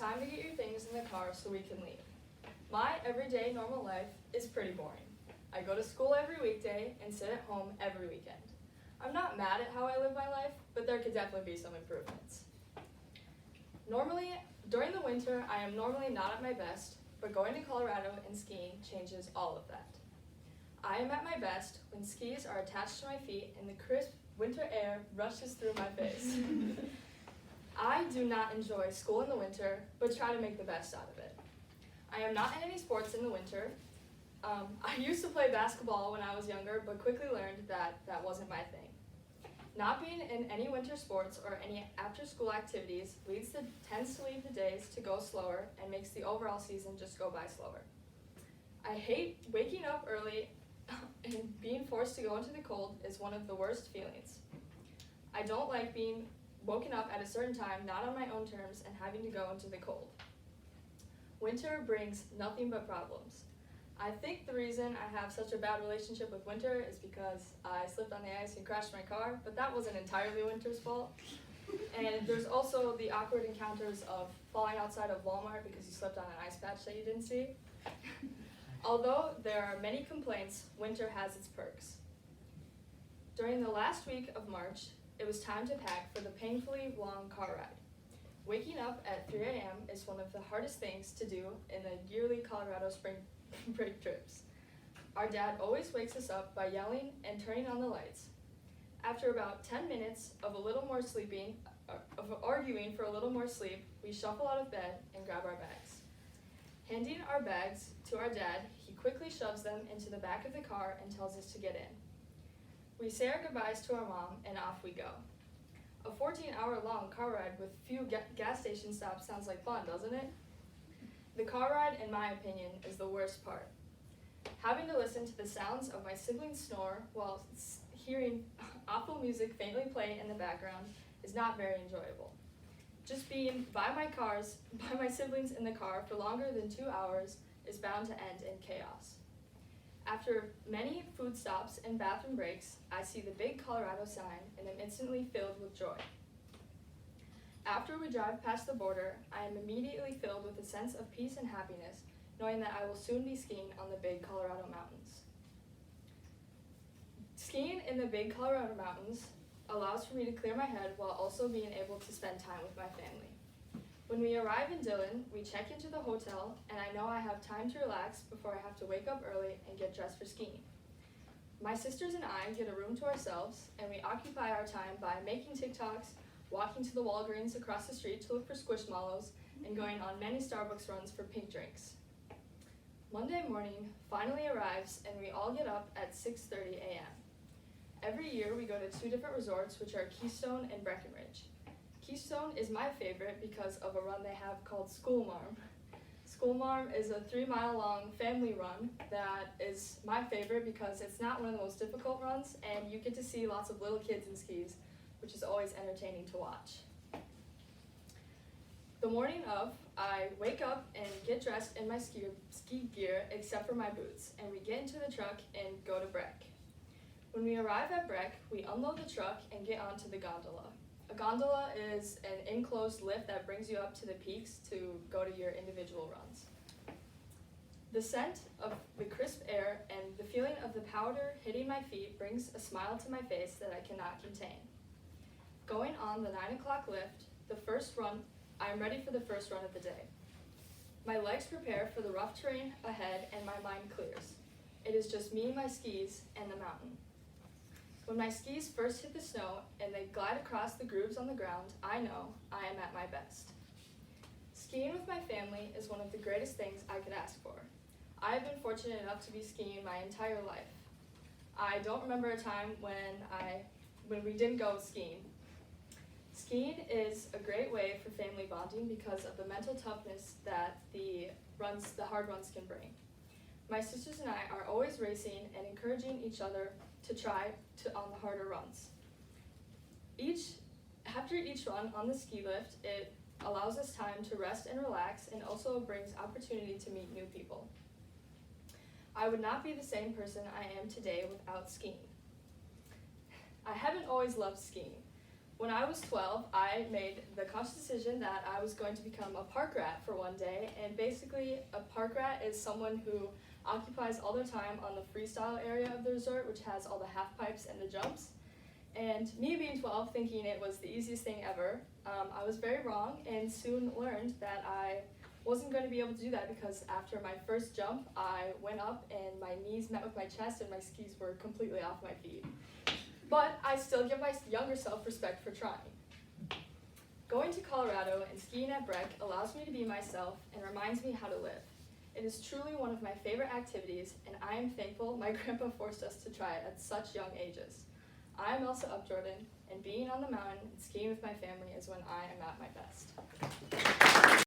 time to get your things in the car so we can leave. My everyday normal life is pretty boring. I go to school every weekday and sit at home every weekend. I'm not mad at how I live my life, but there could definitely be some improvements. Normally, during the winter, I am normally not at my best, but going to Colorado and skiing changes all of that. I am at my best when skis are attached to my feet and the crisp winter air rushes through my face. I do not enjoy school in the winter, but try to make the best out of it. I am not in any sports in the winter. I used to play basketball when I was younger, but quickly learned that that wasn't my thing. Not being in any winter sports or any after-school activities tends to leave the days to go slower and makes the overall season just go by slower. I hate waking up early and being forced to go into the cold is one of the worst feelings. I don't like being woken up at a certain time, not on my own terms, and having to go into the cold. Winter brings nothing but problems. I think the reason I have such a bad relationship with winter is because I slipped on the ice and crashed my car, but that wasn't entirely winter's fault. And there's also the awkward encounters of falling outside of Walmart because you slipped on an ice patch that you didn't see. Although there are many complaints, winter has its perks. During the last week of March, it was time to pack for the painfully long car ride. Waking up at 3 a.m. is one of the hardest things to do in the yearly Colorado spring break trips. Our dad always wakes us up by yelling and turning on the lights. After about 10 minutes of arguing for a little more sleep, we shuffle out of bed and grab our bags. Handing our bags to our dad, he quickly shoves them into the back of the car and tells us to get in. We say our goodbyes to our mom and off we go. A 14-hour-long car ride with few gas station stops sounds like fun, doesn't it? The car ride, in my opinion, is the worst part. Having to listen to the sounds of my siblings snore while hearing awful music faintly play in the background is not very enjoyable. Just being by my siblings in the car for longer than 2 hours is bound to end in chaos. After many food stops and bathroom breaks, I see the big Colorado sign and am instantly filled with joy. After we drive past the border, I am immediately filled with a sense of peace and happiness, knowing that I will soon be skiing on the big Colorado mountains. Skiing in the big Colorado mountains allows for me to clear my head while also being able to spend time with my family. When we arrive in Dillon, we check into the hotel, and I know I have time to relax before I have to wake up early and get dressed for skiing. My sisters and I get a room to ourselves, and we occupy our time by making TikToks, walking to the Walgreens across the street to look for Squishmallows, and going on many Starbucks runs for pink drinks. Monday morning finally arrives, and we all get up at 6:30 a.m. Every year we go to 2 different resorts, which are Keystone and Breckenridge. Keystone is my favorite because of a run they have called School Marm. School Marm is a 3-mile-long family run that is my favorite because it's not one of the most difficult runs, and you get to see lots of little kids in skis, which is always entertaining to watch. The morning of, I wake up and get dressed in my ski gear except for my boots, and we get into the truck and go to Breck. When we arrive at Breck, we unload the truck and get onto the gondola. A gondola is an enclosed lift that brings you up to the peaks to go to your individual runs. The scent of the crisp air and the feeling of the powder hitting my feet brings a smile to my face that I cannot contain. Going on the 9 o'clock lift, I am ready for the first run of the day. My legs prepare for the rough terrain ahead and my mind clears. It is just me, my skis, and the mountain. When my skis first hit the snow and they glide across the grooves on the ground, I know I am at my best. Skiing with my family is one of the greatest things I could ask for. I have been fortunate enough to be skiing my entire life. I don't remember a time when we didn't go skiing. Skiing is a great way for family bonding because of the mental toughness that the hard runs can bring. My sisters and I are always racing and encouraging each other to try on the harder runs. After each run on the ski lift, it allows us time to rest and relax and also brings opportunity to meet new people. I would not be the same person I am today without skiing. I haven't always loved skiing. When I was 12, I made the conscious decision that I was going to become a park rat for one day, and basically a park rat is someone who occupies all their time on the freestyle area of the resort, which has all the half pipes and the jumps. And me being 12, thinking it was the easiest thing ever, I was very wrong and soon learned that I wasn't going to be able to do that because after my first jump, I went up and my knees met with my chest and my skis were completely off my feet. But I still give my younger self respect for trying. Going to Colorado and skiing at Breck allows me to be myself and reminds me how to live. It is truly one of my favorite activities, and I am thankful my grandpa forced us to try it at such young ages. I am Elsa At, and being on the mountain and skiing with my family is when I am at my best.